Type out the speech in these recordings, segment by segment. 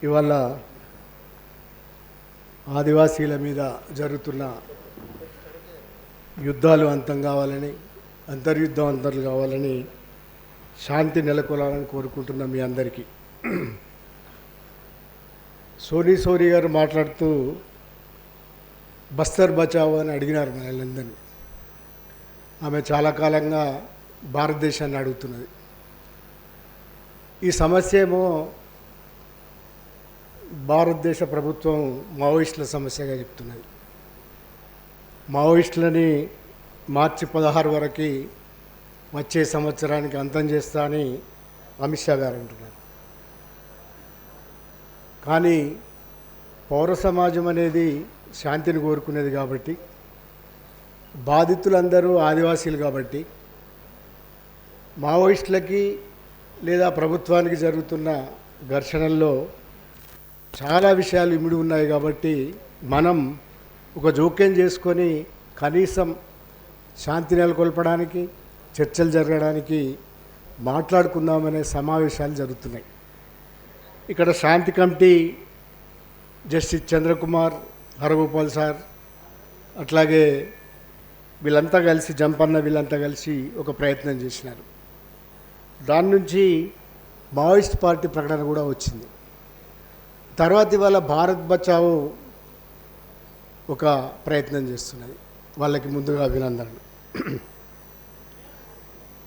ఇవాళ ఆదివాసీల మీద జరుగుతున్న యుద్ధాలు అంతం కావాలని, అంతర్యుద్ధం అంతం కావాలని, శాంతి నెలకొలాలని కోరుకుంటున్న మీ అందరికీ. సోనీ గారు మాట్లాడుతూ బస్తర్ బచావో అని అడిగినారు మనల్ని. ఆమె చాలా కాలంగా భారతదేశాన్ని అడుగుతున్నది. ఈ సమస్య ఏమో భారతదేశ ప్రభుత్వం మావోయిస్టుల సమస్యగా చెప్తున్నది. మావోయిస్టులని మార్చి 16 వరకు వచ్చే సంవత్సరానికి అంతం చేస్తా అని అమిత్ షా గారు అంటున్నారు. కానీ పౌర సమాజం అనేది శాంతిని కోరుకునేది కాబట్టి, బాధితులందరూ ఆదివాసీలు కాబట్టి, మావోయిస్టులకి లేదా ప్రభుత్వానికి జరుగుతున్న ఘర్షణల్లో చాలా విషయాలు ఇమిడి ఉన్నాయి కాబట్టి మనం ఒక జోక్యం చేసుకొని కనీసం శాంతి నెలకొల్పడానికి, చర్చలు జరగడానికి మాట్లాడుకుందామనే సమావేశాలు జరుగుతున్నాయి. ఇక్కడ శాంతి committee justice Chandrakumar, Haragopal sir, అట్లాగే వీళ్ళంతా కలిసి, జంపన్న వీళ్ళంతా కలిసి ఒక ప్రయత్నం చేసినారు. దాని నుంచి మావోయిస్ట్ పార్టీ ప్రకటన కూడా వచ్చింది. తర్వాత ఇవాళ భారత్ బచావో ఒక ప్రయత్నం చేస్తున్నది. వాళ్ళకి ముందుగా అభినందనలు.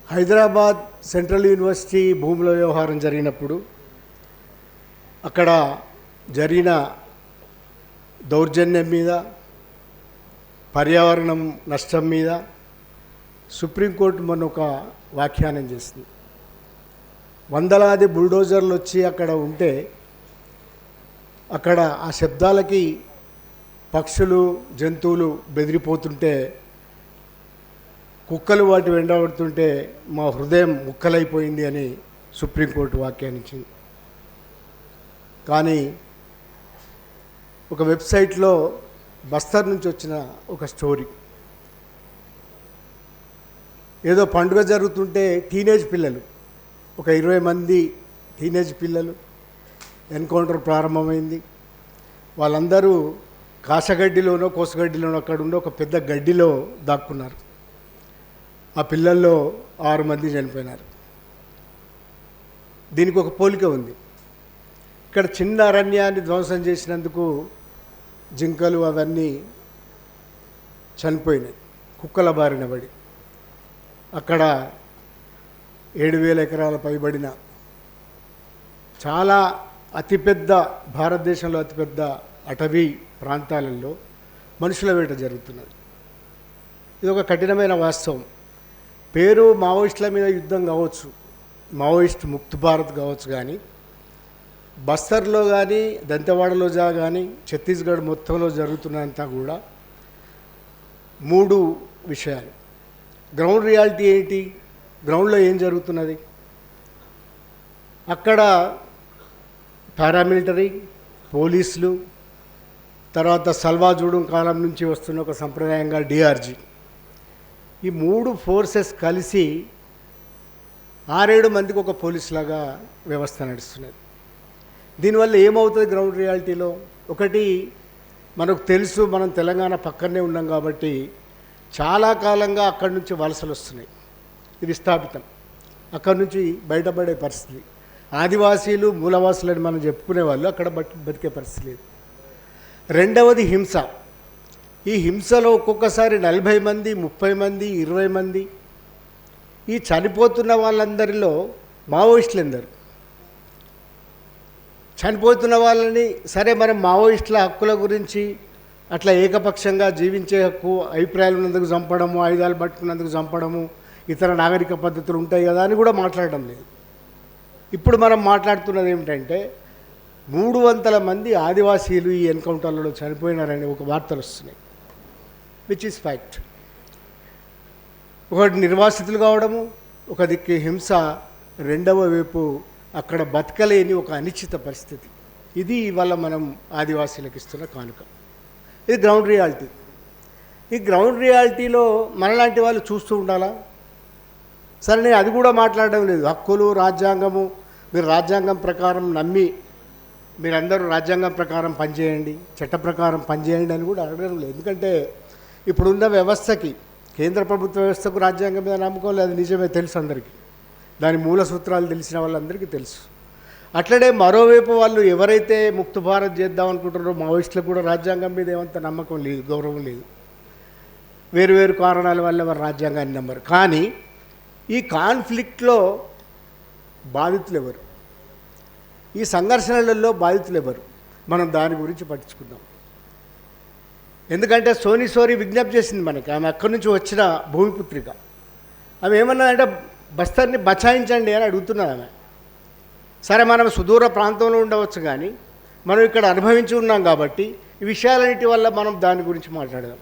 హైదరాబాద్ సెంట్రల్ యూనివర్సిటీ భూముల వ్యవహారం జరిగినప్పుడు అక్కడ జరిగిన దౌర్జన్యం మీద, పర్యావరణం నష్టం మీద సుప్రీంకోర్టు మొన్న ఒక వ్యాఖ్యానం చేసింది. వందలాది బుల్డోజర్లు వచ్చి అక్కడ ఉంటే అక్కడ ఆ శబ్దాలకి పక్షులు, జంతువులు బెదిరిపోతుంటే, కుక్కలు వాటి వెంటబడుతుంటే మా హృదయం ముక్కలైపోయింది అని సుప్రీంకోర్టు వ్యాఖ్యానించింది. కానీ ఒక వెబ్సైట్లో బస్తర్ నుంచి వచ్చిన ఒక స్టోరీ, ఏదో పండుగ జరుగుతుంటే టీనేజ్ పిల్లలు, ఒక 20 మంది టీనేజ్ పిల్లలు ఎన్కౌంటర్ ప్రారంభమైంది. వాళ్ళందరూ కాసగడ్డిలోనో కోసగడ్డిలోనో అక్కడ ఉండి ఒక పెద్ద గడ్డిలో దాక్కున్నారు. ఆ పిల్లల్లో 6 మంది చనిపోయినారు. దీనికి ఒక పోలిక ఉంది. ఇక్కడ చిన్న అరణ్యాన్ని ధ్వంసం చేసినందుకు జింకలు అవన్నీ చనిపోయినాయి కుక్కల బారిన పడి. అక్కడ 7,000 ఎకరాల పైబడిన చాలా అతిపెద్ద, భారతదేశంలో అతిపెద్ద అటవీ ప్రాంతాలలో మనుషుల వేట జరుగుతున్నది. ఇది ఒక కఠినమైన వాస్తవం. పేరు మావోయిస్టుల మీద యుద్ధం కావచ్చు, మావోయిస్ట్ ముక్త్ భారత్ కావచ్చు, కానీ బస్తర్లో కానీ, దంతెవాడలో కానీ, ఛత్తీస్గఢ్ మొత్తంలో జరుగుతున్నంతా కూడా 3 విషయాలు. గ్రౌండ్ రియాలిటీ ఏంటి, గ్రౌండ్లో ఏం జరుగుతున్నది? అక్కడ పారామిలిటరీ, పోలీసులు, తర్వాత సల్వాజూడం కాలం నుంచి వస్తున్న ఒక సంప్రదాయంగా డిఆర్జీ, ఈ 3 ఫోర్సెస్ కలిసి 6-7 మందికి ఒక పోలీసులాగా వ్యవస్థ నడుస్తున్నది. దీనివల్ల ఏమవుతుంది గ్రౌండ్ రియాలిటీలో? ఒకటి, మనకు తెలుసు, మనం తెలంగాణ పక్కనే ఉన్నాం కాబట్టి చాలా కాలంగా అక్కడి నుంచి వలసలు వస్తున్నాయి. ఇది విస్థాపితం, అక్కడి నుంచి బయటపడే పరిస్థితి. ఆదివాసీలు, మూలవాసులని మనం చెప్పుకునే వాళ్ళు అక్కడ బతికే పరిస్థితి లేదు. రెండవది హింస. ఈ హింసలో ఒక్కొక్కసారి 40 మంది, 30 మంది, 20 మంది. ఈ చనిపోతున్న వాళ్ళందరిలో మావోయిస్టులు ఎందరు? చనిపోతున్న వాళ్ళని సరే, మనం మావోయిస్టుల హక్కుల గురించి అట్లా ఏకపక్షంగా జీవించే హక్కు, అభిప్రాయాలు ఉన్నందుకు చంపడము, ఆయుధాలు పట్టుకున్నందుకు చంపడము, ఇతర నాగరిక పద్ధతులు ఉంటాయి కదా అని కూడా మాట్లాడడం లేదు. ఇప్పుడు మనం మాట్లాడుతున్నది ఏమిటంటే 300 మంది ఆదివాసీలు ఈ ఎన్కౌంటర్లలో చనిపోయినారని ఒక వార్తలు వస్తున్నాయి, విచ్ ఈజ్ ఫ్యాక్ట్. ఒకటి నిర్వాసితులు కావడము, ఒక దిక్కు హింస, రెండవ వైపు అక్కడ బతకలేని ఒక అనిశ్చిత పరిస్థితి. ఇది ఇవాళ మనం ఆదివాసీలకు ఇస్తున్న కానుక. ఇది గ్రౌండ్ రియాలిటీ. ఈ గ్రౌండ్ రియాలిటీలో మనలాంటి వాళ్ళు చూస్తూ ఉండాలా? సరే, నేను అది కూడా మాట్లాడడం లేదు. హక్కులు, రాజ్యాంగము, మీరు రాజ్యాంగం ప్రకారం నమ్మి మీరందరూ రాజ్యాంగం ప్రకారం పనిచేయండి, చట్ట ప్రకారం పనిచేయండి అని కూడా అడగడం లేదు. ఎందుకంటే ఇప్పుడున్న వ్యవస్థకి, కేంద్ర ప్రభుత్వ వ్యవస్థకు రాజ్యాంగం మీద నమ్మకం లేదు, నిజమే, తెలుసు అందరికీ. దాని మూల సూత్రాలు తెలిసిన వాళ్ళందరికీ తెలుసు. అట్లనే మరోవైపు వాళ్ళు ఎవరైతే ముక్త భారత్ చేద్దాం అనుకుంటున్నారో మావోయిస్టులకు కూడా రాజ్యాంగం మీద ఏమంత నమ్మకం లేదు, గౌరవం లేదు. వేరు కారణాల వల్ల వారు రాజ్యాంగాన్ని నమ్మరు. కానీ ఈ కాన్ఫ్లిక్ట్లో బాధితులు ఎవరు, ఈ సంఘర్షణలలో బాధితులు ఎవరు, మనం దాని గురించి పట్టించుకుందాం. ఎందుకంటే సోని విజ్ఞప్తి చేసింది మనకి. ఆమె అక్కడి నుంచి వచ్చిన భూమిపుత్రిక. ఆమె ఏమన్నదంటే బస్తర్ని బచాయించండి అని అడుగుతున్నది ఆమె. సరే, మనం సుదూర ప్రాంతంలో ఉండవచ్చు, కానీ మనం ఇక్కడ అనుభవించి ఉన్నాం కాబట్టి ఈ విషయాలన్నిటి వల్ల మనం దాని గురించి మాట్లాడదాం.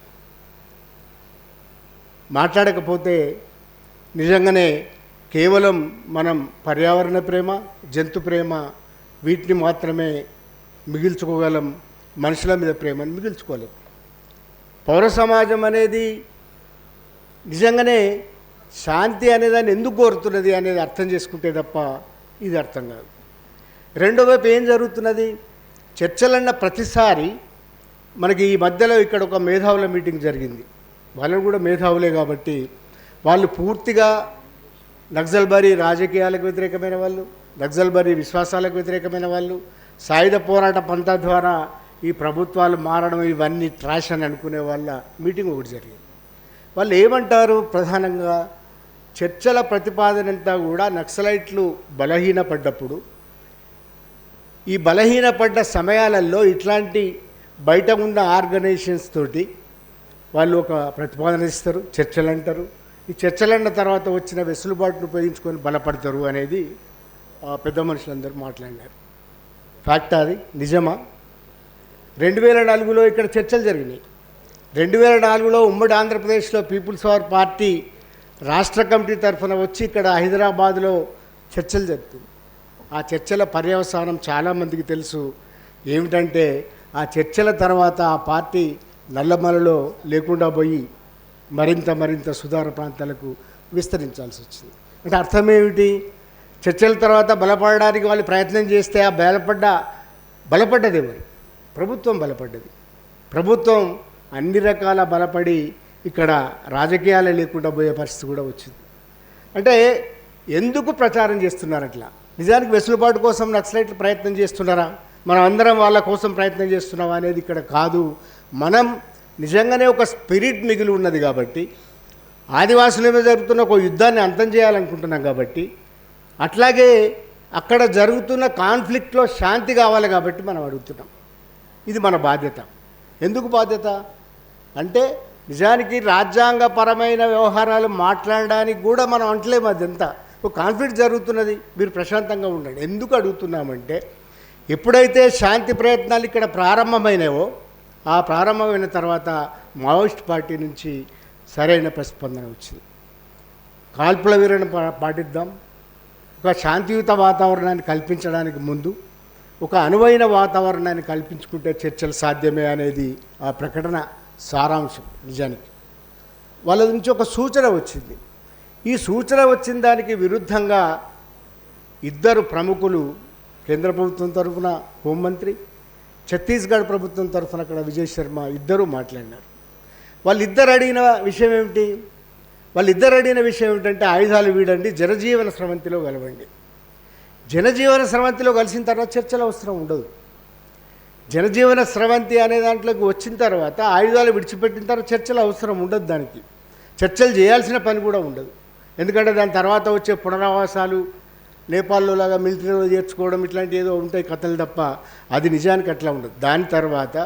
మాట్లాడకపోతే నిజంగానే కేవలం మనం పర్యావరణ ప్రేమ, జంతు ప్రేమ, వీటిని మాత్రమే మిగిల్చుకోగలం, మనుషుల మీద ప్రేమను మిగిల్చుకోలేం. పౌర సమాజం అనేది నిజంగానే శాంతి అనేదాన్ని ఎందుకు కోరుతున్నది అనేది అర్థం చేసుకుంటే తప్ప ఇది అర్థం కాదు. రెండో వైపు ఏం జరుగుతున్నది, చర్చలన్న ప్రతిసారి మనకి ఈ మధ్యలో ఇక్కడ ఒక మేధావుల మీటింగ్ జరిగింది. వాళ్ళు కూడా మేధావులే కాబట్టి వాళ్ళు పూర్తిగా నక్సల్బరీ రాజకీయాలకు వ్యతిరేకమైన వాళ్ళు, నక్సల్బరీ విశ్వాసాలకు వ్యతిరేకమైన వాళ్ళు, సాయుధ పోరాట పంథా ద్వారా ఈ ప్రభుత్వాలు మారడం ఇవన్నీ ట్రాష్ అని అనుకునే వాళ్ళ మీటింగ్ ఒకటి జరిగింది. వాళ్ళు ఏమంటారు, ప్రధానంగా చర్చల ప్రతిపాదనంతా కూడా నక్సలైట్లు బలహీనపడ్డప్పుడు, ఈ బలహీనపడ్డ సమయాలలో ఇట్లాంటి బయట ఉన్న ఆర్గనైజేషన్స్ తోటి వాళ్ళు ఒక ప్రతిపాదన ఇస్తారు, చర్చలు అంటారు. ఈ చర్చలన్న తర్వాత వచ్చిన వెసులుబాటును ఉపయోగించుకొని బలపడతారు అనేది పెద్ద మనుషులందరూ మాట్లాడినారు. ఫ్యాక్ట్ అది, నిజమా? 2004లో ఇక్కడ చర్చలు జరిగినాయి. 2004లో ఉమ్మడి ఆంధ్రప్రదేశ్లో పీపుల్స్ పవర్ పార్టీ రాష్ట్ర కమిటీ తరఫున వచ్చి ఇక్కడ హైదరాబాద్లో చర్చలు జరుగుతుంది. ఆ చర్చల పర్యవసానం చాలామందికి తెలుసు. ఏమిటంటే ఆ చర్చల తర్వాత ఆ పార్టీ నల్లమలలో లేకుండా పోయి మరింత సుధార ప్రాంతాలకు విస్తరించాల్సి వచ్చింది. అంటే అర్థమేమిటి, చర్చల తర్వాత బలపడడానికి వాళ్ళు ప్రయత్నం చేస్తే ఆ బలపడ్డది ఎవరు? ప్రభుత్వం బలపడ్డది. ప్రభుత్వం అన్ని రకాల బలపడి ఇక్కడ రాజకీయాలే లేకుండా పోయే పరిస్థితి కూడా వచ్చింది. అంటే ఎందుకు ప్రచారం చేస్తున్నారు అట్లా? నిజానికి వెసులుబాటు కోసం నక్సలైట్లు ప్రయత్నం చేస్తున్నారా, మనం అందరం వాళ్ళ కోసం ప్రయత్నం చేస్తున్నామా అనేది ఇక్కడ కాదు. మనం నిజంగానే ఒక స్పిరిట్ మిగిలి ఉన్నది కాబట్టి, ఆదివాసుల మీద జరుగుతున్న ఒక యుద్ధాన్ని అంతం చేయాలనుకుంటున్నాం కాబట్టి, అట్లాగే అక్కడ జరుగుతున్న కాన్ఫ్లిక్ట్లో శాంతి కావాలి కాబట్టి మనం అడుగుతున్నాం. ఇది మన బాధ్యత. ఎందుకు బాధ్యత అంటే, నిజానికి రాజ్యాంగపరమైన వ్యవహారాలు మాట్లాడడానికి కూడా మనం అంటలేము. అదంతా ఒక కాన్ఫ్లిక్ట్ జరుగుతున్నది, మీరు ప్రశాంతంగా ఉండండి. ఎందుకు అడుగుతున్నామంటే, ఎప్పుడైతే శాంతి ప్రయత్నాలు ఇక్కడ ప్రారంభమైనావో, ఆ ప్రారంభమైన తర్వాత మావోయిస్ట్ పార్టీ నుంచి సరైన ప్రతిస్పందన వచ్చింది. కాల్పుల విరమణ పాటిద్దాం, ఒక శాంతియుత వాతావరణాన్ని కల్పించడానికి ముందు ఒక అనువైన వాతావరణాన్ని కల్పించుకుంటే చర్చలు సాధ్యమే అనేది ఆ ప్రకటన సారాంశం. నిజానికి వాళ్ళ నుంచి ఒక సూచన వచ్చింది. ఈ సూచన వచ్చిన దానికి విరుద్ధంగా ఇద్దరు ప్రముఖులు, కేంద్ర ప్రభుత్వం తరఫున హోంమంత్రి, ఛత్తీస్గఢ్ ప్రభుత్వం తరఫున అక్కడ విజయ్ శర్మ, ఇద్దరూ మాట్లాడినారు. వాళ్ళిద్దరు అడిగిన విషయం ఏమిటి? వాళ్ళిద్దరు అడిగిన విషయం ఏమిటంటే, ఆయుధాలు వీడండి, జనజీవన స్రవంతిలో కలవండి. జనజీవన స్రవంతిలో కలిసిన తర్వాత చర్చల అవసరం ఉండదు. జనజీవన స్రవంతి అనే దాంట్లోకి వచ్చిన తర్వాత ఆయుధాలు విడిచిపెట్టిన తర్వాత చర్చల అవసరం ఉండదు. దానికి చర్చలు చేయాల్సిన పని కూడా ఉండదు. ఎందుకంటే దాని తర్వాత వచ్చే పునరావాసాలు, నేపాల్లో లాగా మిలిటరీలో చేర్చుకోవడం, ఇట్లాంటి ఏదో ఉంటాయి కథలు తప్ప అది నిజానికి అట్లా ఉండదు. దాని తర్వాత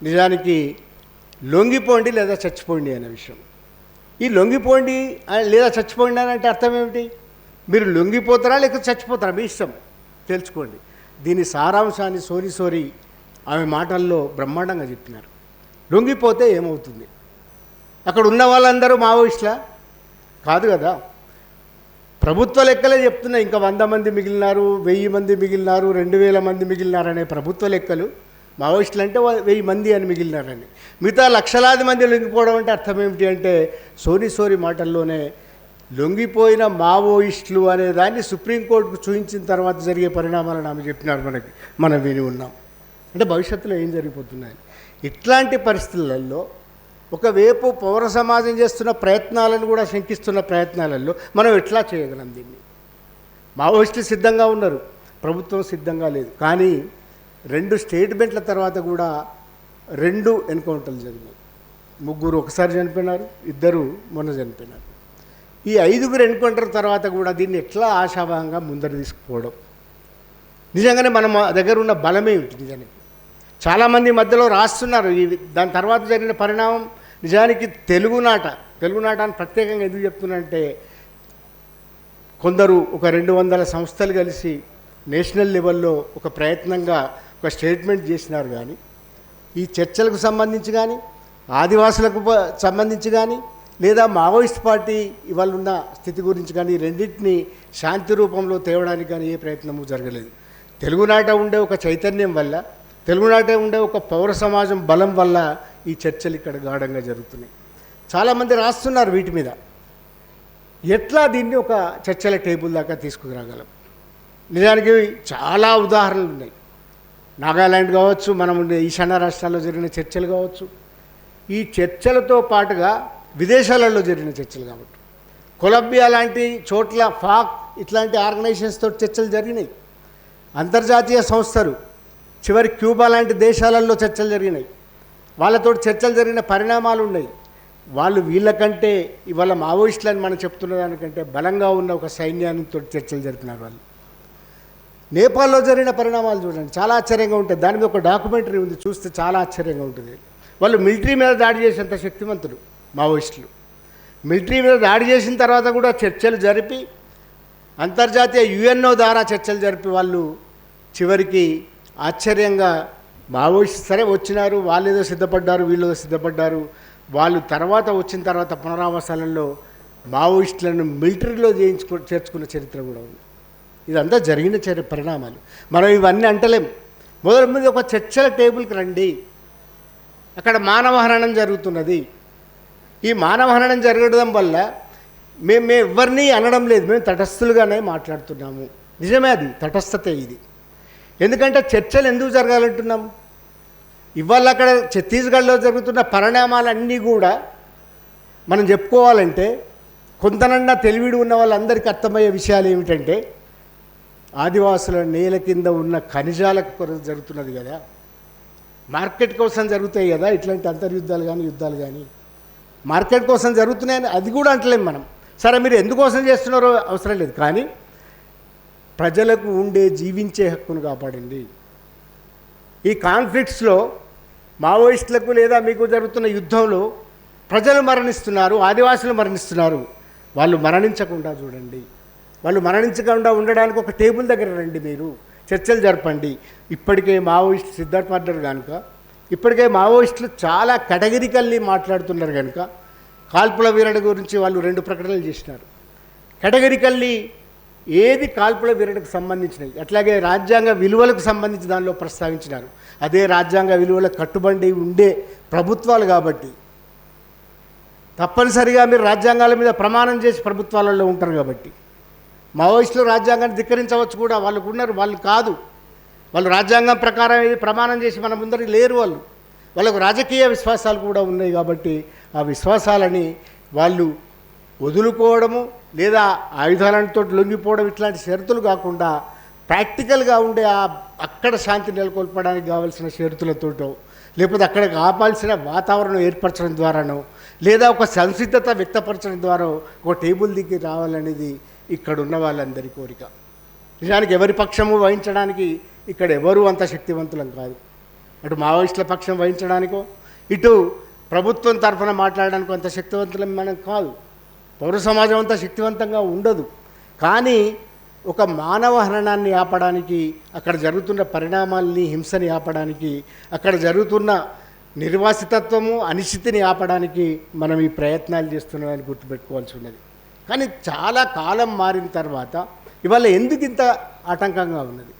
నిజానికి లొంగిపోండి లేదా చచ్చిపోండి అనే విషయం. ఈ లొంగిపోండి లేదా చచ్చిపోండి అని అంటే అర్థం ఏమిటి? మీరు లొంగిపోతారా లేక చచ్చిపోతారా మీ ఇష్టం, తెలుసుకోండి. దీని సారాంశాన్ని సోని ఆమె మాటల్లో బ్రహ్మాండంగా చెప్పినారు. లొంగిపోతే ఏమవుతుంది? అక్కడ ఉన్న వాళ్ళందరూ మావోయిస్టులా? కాదు కదా. ప్రభుత్వ లెక్కలే చెప్తున్నాయి. ఇంకా 100 మంది మిగిలినారు, 1000 మంది మిగిలినారు, 2000 మంది మిగిలినారనే ప్రభుత్వ లెక్కలు. మావోయిస్టులు అంటే 1000 మంది అని మిగిలినారని. మిగతా లక్షలాది మంది లొంగిపోవడం అంటే అర్థం ఏమిటి అంటే, సోని మాటల్లోనే లొంగిపోయిన మావోయిస్టులు అనే దాన్ని సుప్రీంకోర్టుకు చూపించిన తర్వాత జరిగే పరిణామాలను ఆమె చెప్పినారు. మనం విని ఉన్నాం. అంటే భవిష్యత్తులో ఏం జరిగిపోతున్నాయి. ఇట్లాంటి పరిస్థితులలో ఒకవైపు పౌర సమాజం చేస్తున్న ప్రయత్నాలను కూడా శంకిస్తున్న ప్రయత్నాలలో మనం ఎట్లా చేయగలం దీన్ని? మావోయిస్టులు సిద్ధంగా ఉన్నారు, ప్రభుత్వం సిద్ధంగా లేదు. కానీ 2 స్టేట్మెంట్ల తర్వాత కూడా 2 ఎన్కౌంటర్లు జరిగినాయి. 3 ఒకసారి చనిపోయినారు, 2 మొన్న చనిపోయినారు. ఈ 5 ఎన్కౌంటర్ తర్వాత కూడా దీన్ని ఎట్లా ఆశాభావంగా ముందరు తీసుకుపోవడం? నిజంగానే మన దగ్గర ఉన్న బలమే ఉంటుంది. నిజానికి చాలామంది మధ్యలో రాస్తున్నారు. దాని తర్వాత జరిగిన పరిణామం నిజానికి తెలుగునాట అని ప్రత్యేకంగా ఎందుకు చెప్తున్నానంటే, కొందరు ఒక 200 సంస్థలు కలిసి నేషనల్ లెవెల్లో ఒక ప్రయత్నంగా ఒక స్టేట్మెంట్ చేసినారు. కానీ ఈ చర్చలకు సంబంధించి కానీ, ఆదివాసులకు సంబంధించి కానీ, లేదా మావోయిస్ట్ పార్టీ ఇవాళ ఉన్న స్థితి గురించి కానీ, రెండింటినీ శాంతి రూపంలో తేవడానికి కానీ ఏ ప్రయత్నము జరగలేదు. తెలుగునాట ఉండే ఒక చైతన్యం వల్ల, తెలుగునాట ఉండే ఒక పౌర సమాజం బలం వల్ల ఈ చర్చలు ఇక్కడ గాఢంగా జరుగుతున్నాయి. చాలామంది రాస్తున్నారు వీటి మీద. ఎట్లా దీన్ని ఒక చర్చల టేబుల్ దాకా తీసుకురాగలం? నిజానికి చాలా ఉదాహరణలు ఉన్నాయి. నాగాలాండ్ కావచ్చు, మనం ఉండే ఈశాన్య రాష్ట్రాల్లో జరిగిన చర్చలు కావచ్చు, ఈ చర్చలతో పాటుగా విదేశాలలో జరిగిన చర్చలు కాబట్టి, కొలంబియా లాంటి చోట్ల ఫాక్ ఇట్లాంటి ఆర్గనైజేషన్స్తో చర్చలు జరిగినాయి. అంతర్జాతీయ సంస్థలు, చివరి క్యూబా లాంటి దేశాలలో చర్చలు జరిగినాయి. వాళ్ళతో చర్చలు జరిగిన పరిణామాలు ఉన్నాయి. వాళ్ళు వీళ్ళకంటే ఇవాళ మావోయిస్టులని మనం చెప్తున్న దానికంటే బలంగా ఉన్న ఒక సైన్యానితో చర్చలు జరిపినారు వాళ్ళు. నేపాల్లో జరిగిన పరిణామాలు చూడండి, చాలా ఆశ్చర్యంగా ఉంటుంది. దాని మీద ఒక డాక్యుమెంటరీ ఉంది, చూస్తే చాలా ఆశ్చర్యంగా ఉంటుంది. వాళ్ళు మిలిటరీ మీద దాడి చేసేంత శక్తివంతులు మావోయిస్టులు. మిలిటరీ మీద దాడి చేసిన తర్వాత కూడా చర్చలు జరిపి, అంతర్జాతీయ యుఎన్ఓ ద్వారా చర్చలు జరిపి వాళ్ళు చివరికి ఆశ్చర్యంగా మావోయిస్ట్ సరే వచ్చినారు, వాళ్ళు ఏదో సిద్ధపడ్డారు, వీళ్ళు ఏదో సిద్ధపడ్డారు. వాళ్ళు తర్వాత వచ్చిన తర్వాత పునరావాసాలలో మావోయిస్టులను మిలిటరీలో చేర్చుకున్న చరిత్ర కూడా ఉంది. ఇదంతా జరిగిన పరిణామాలు. మనం ఇవన్నీ అంటలేం. మొదటి మీద ఒక చర్చల టేబుల్కి రండి. అక్కడ మానవహరణం జరుగుతున్నది. ఈ మానవహరణం జరగడం వల్ల మేము ఎవరిని అనడం లేదు, మేము తటస్థులుగానే మాట్లాడుతున్నాము. నిజమే, అది తటస్థతే ఇది. ఎందుకంటే చర్చలు ఎందుకు జరగాలంటున్నాం? ఇవాళ అక్కడ ఛత్తీస్గఢ్లో జరుగుతున్న పరిణామాలన్నీ కూడా మనం చెప్పుకోవాలంటే, కొంతనన్నా తెలివిడి ఉన్న వాళ్ళందరికీ అర్థమయ్యే విషయాలు ఏమిటంటే, ఆదివాసుల నేల కింద ఉన్న ఖనిజాలకు కొరత జరుగుతున్నది కదా, మార్కెట్ కోసం జరుగుతాయి కదా ఇట్లాంటి అంతర్యుద్ధాలు కానీ యుద్ధాలు కానీ, మార్కెట్ కోసం జరుగుతున్నాయని అది కూడా అంటలేము మనం. సరే మీరు ఎందుకోసం చేస్తున్నారో అవసరం లేదు, కానీ ప్రజలకు ఉండే జీవించే హక్కును కాపాడండి. ఈ కాన్ఫ్లిక్ట్స్లో మావోయిస్టులకు లేదా మీకు జరుగుతున్న యుద్ధంలో ప్రజలు మరణిస్తున్నారు, ఆదివాసులు మరణిస్తున్నారు. వాళ్ళు మరణించకుండా చూడండి. వాళ్ళు మరణించకుండా ఉండడానికి ఒక టేబుల్ దగ్గర రండి, మీరు చర్చలు జరపండి. ఇప్పటికే మావోయిస్ట్ సిద్ధార్థ్ మాట్లాడారు కనుక, ఇప్పటికే మావోయిస్టులు చాలా కేటగిరికల్లీ మాట్లాడుతున్నారు కనుక, కాల్పుల వీరడ గురించి వాళ్ళు 2 ప్రకటనలు చేసినారు. కేటగిరికల్లీ ఏది కాల్పుల వీరడకు సంబంధించినవి, అట్లాగే రాజ్యాంగ విలువలకు సంబంధించి దానిలో ప్రస్తావించినారు. అదే రాజ్యాంగ విలువలకు కట్టుబడి ఉండే ప్రభుత్వాలు కాబట్టి తప్పనిసరిగా మీరు రాజ్యాంగాల మీద ప్రమాణం చేసి ప్రభుత్వాలలో ఉంటారు కాబట్టి, మావోయిస్టులు రాజ్యాంగాన్ని ధిక్కరించవచ్చు కూడా, వాళ్ళకు ఉన్నారు, వాళ్ళు కాదు. వాళ్ళు రాజ్యాంగం ప్రకారం ఏది ప్రమాణం చేసి మన ముందరికి లేరు. వాళ్ళకు రాజకీయ విశ్వాసాలు కూడా ఉన్నాయి కాబట్టి ఆ విశ్వాసాలని వాళ్ళు వదులుకోవడము లేదా ఆయుధాలతో లొంగిపోవడం ఇట్లాంటి షరతులు కాకుండా ప్రాక్టికల్గా ఉండే అక్కడ శాంతి నెలకొల్పడానికి కావాల్సిన షరతులతోటో, లేకపోతే అక్కడ కావాల్సిన వాతావరణం ఏర్పరచడం ద్వారానో, లేదా ఒక సంసిద్ధత వ్యక్తపరచడం ద్వారా ఒక టేబుల్ దిగి రావాలనేది ఇక్కడ ఉన్న వాళ్ళందరి కోరిక. నిజానికి ఎవరి పక్షము వహించడానికి ఇక్కడ ఎవరు అంత శక్తివంతులం కాదు. అటు మావోయిస్టుల పక్షం వహించడానికో, ఇటు ప్రభుత్వం తరఫున మాట్లాడడానికి అంత శక్తివంతులం మనం కాదు. పౌర సమాజం అంతా శక్తివంతంగా ఉండదు. కానీ ఒక మానవ హరణాన్ని ఆపడానికి, అక్కడ జరుగుతున్న పరిణామాల్ని, హింసని ఆపడానికి, అక్కడ జరుగుతున్న నిర్వాసితత్వము, అనిశ్చితిని ఆపడానికి మనం ఈ ప్రయత్నాలు చేస్తున్నామని గుర్తుపెట్టుకోవాల్సి ఉన్నది. కానీ చాలా కాలం మారిన తర్వాత ఇవాళ ఎందుకు ఇంత ఆటంకంగా ఉన్నది?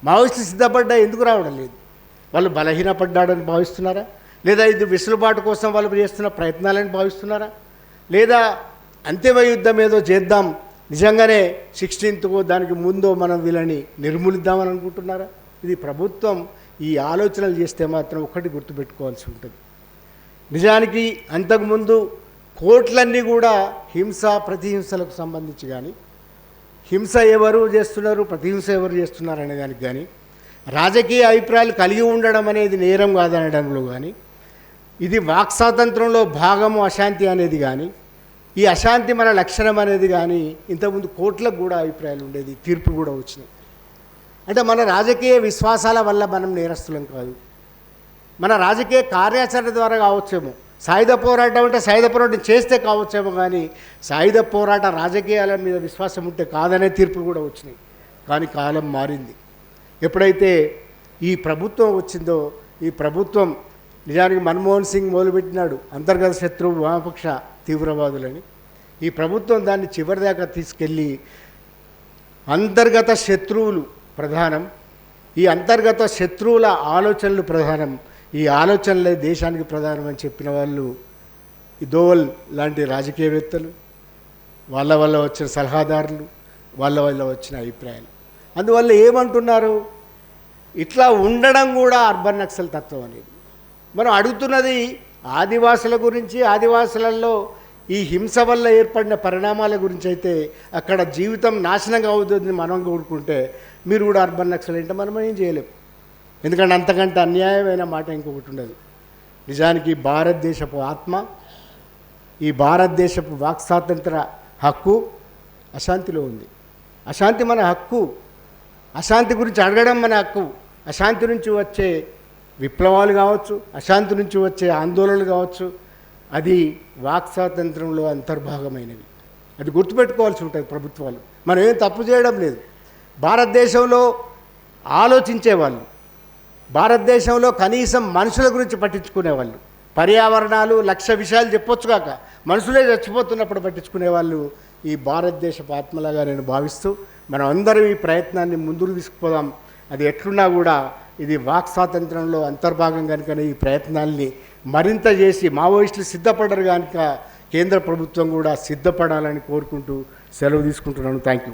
మావోయిస్టులు సిద్ధపడ్డా ఎందుకు రావడం లేదు? వాళ్ళు బలహీనపడ్డాడని భావిస్తున్నారా? లేదా ఇది వెసులుబాటు కోసం వాళ్ళు చేస్తున్న ప్రయత్నాలని భావిస్తున్నారా? లేదా అంతిమ యుద్ధం ఏదో చేద్దాం, నిజంగానే 16th దానికి ముందో మనం వీళ్ళని నిర్మూలిద్దామని అనుకుంటున్నారా? ఇది ప్రభుత్వం ఈ ఆలోచనలు చేస్తే మాత్రం ఒకటి గుర్తుపెట్టుకోవాల్సి ఉంటుంది. నిజానికి అంతకుముందు కోర్టులన్నీ కూడా హింస ప్రతిహింసలకు సంబంధించి కానీ, హింస ఎవరు చేస్తున్నారు ప్రతిహింస ఎవరు చేస్తున్నారు అనే దానికి కానీ, రాజకీయ అభిప్రాయాలు కలిగి ఉండడం అనేది నేరం కాదనడంలో కానీ, ఇది వాక్ స్వాతంత్రంలో భాగము అశాంతి అనేది కానీ, ఈ అశాంతి మన లక్షణం అనేది కానీ ఇంతకుముందు కోర్టులకు కూడా అభిప్రాయాలు ఉండేది, తీర్పులు కూడా వచ్చినాయి. అంటే మన రాజకీయ విశ్వాసాల వల్ల మనం నేరస్తులం కాదు, మన రాజకీయ కార్యాచరణ ద్వారా కావచ్చేమో. సాయుధ పోరాటం అంటే సాయుధ పోరాటం చేస్తే కావచ్చేమో, కానీ సాయుధ పోరాట రాజకీయాల మీద విశ్వాసం ఉంటే కాదనే తీర్పులు కూడా వచ్చినాయి. కానీ కాలం మారింది. ఎప్పుడైతే ఈ ప్రభుత్వం వచ్చిందో, ఈ ప్రభుత్వం నిజానికి మన్మోహన్ సింగ్ మొదలుపెట్టినాడు అంతర్గత శత్రువు వామపక్ష తీవ్రవాదులని. ఈ ప్రభుత్వం దాన్ని చివరిదాకా తీసుకెళ్ళి అంతర్గత శత్రువులు ప్రధానం, ఈ అంతర్గత శత్రువుల ఆలోచనలు ప్రధానం, ఈ ఆలోచనలే దేశానికి ప్రధానం అని చెప్పిన వాళ్ళు ఈ దోవల్ లాంటి రాజకీయవేత్తలు, వాళ్ళ వల్ల వచ్చిన సలహాదారులు, వాళ్ళ వల్ల వచ్చిన అభిప్రాయాలు. అందువల్ల ఏమంటున్నారు, ఇట్లా ఉండడం కూడా అర్బన్ నక్సల్ తత్వం అనేది. మనం అడుగుతున్నది ఆదివాసుల గురించి, ఆదివాసులలో ఈ హింస వల్ల ఏర్పడిన పరిణామాల గురించి అయితే అక్కడ జీవితం నాశనంగా అవుతుందని మనం కోరుకుంటే మీరు కూడా అర్బన్ నక్సల్ అంటే మనం ఏం చేయలేం. ఎందుకంటే అంతకంటే అన్యాయమైన మాట ఇంకొకటి ఉండదు. నిజానికి భారతదేశపు ఆత్మ, ఈ భారతదేశపు వాక్ స్వాతంత్ర హక్కు అశాంతిలో ఉంది. అశాంతి మన హక్కు, అశాంతి గురించి అడగడం మన హక్కు. అశాంతి నుంచి వచ్చే విప్లవాలు కావచ్చు, అశాంతి నుంచి వచ్చే ఆందోళనలు కావచ్చు, అది వాక్ స్వాతంత్రంలో అంతర్భాగమైనవి. అది గుర్తుపెట్టుకోవాల్సి ఉంటుంది ప్రభుత్వాలు. మనం ఏం తప్పు చేయడం లేదు. భారతదేశంలో ఆలోచించేవాళ్ళు, భారతదేశంలో కనీసం మనుషుల గురించి పట్టించుకునేవాళ్ళు, పర్యావరణాలు 1,00,000 విషయాలు చెప్పొచ్చు కాక మనుషులే చచ్చిపోతున్నప్పుడు పట్టించుకునేవాళ్ళు ఈ భారతదేశపు ఆత్మలాగా నేను భావిస్తూ మనం అందరం ఈ ప్రయత్నాన్ని ముందుకు తీసుకుపోదాం. అది ఎట్లున్నా కూడా ఇది వాక్ స్వాతంత్రంలో అంతర్భాగం కనుకనే ఈ ప్రయత్నాల్ని మరింత చేసి మావోయిస్టులు సిద్ధపడరు కనుక కేంద్ర ప్రభుత్వం కూడా సిద్ధపడాలని కోరుకుంటూ సెలవు తీసుకుంటున్నాను. Thank you.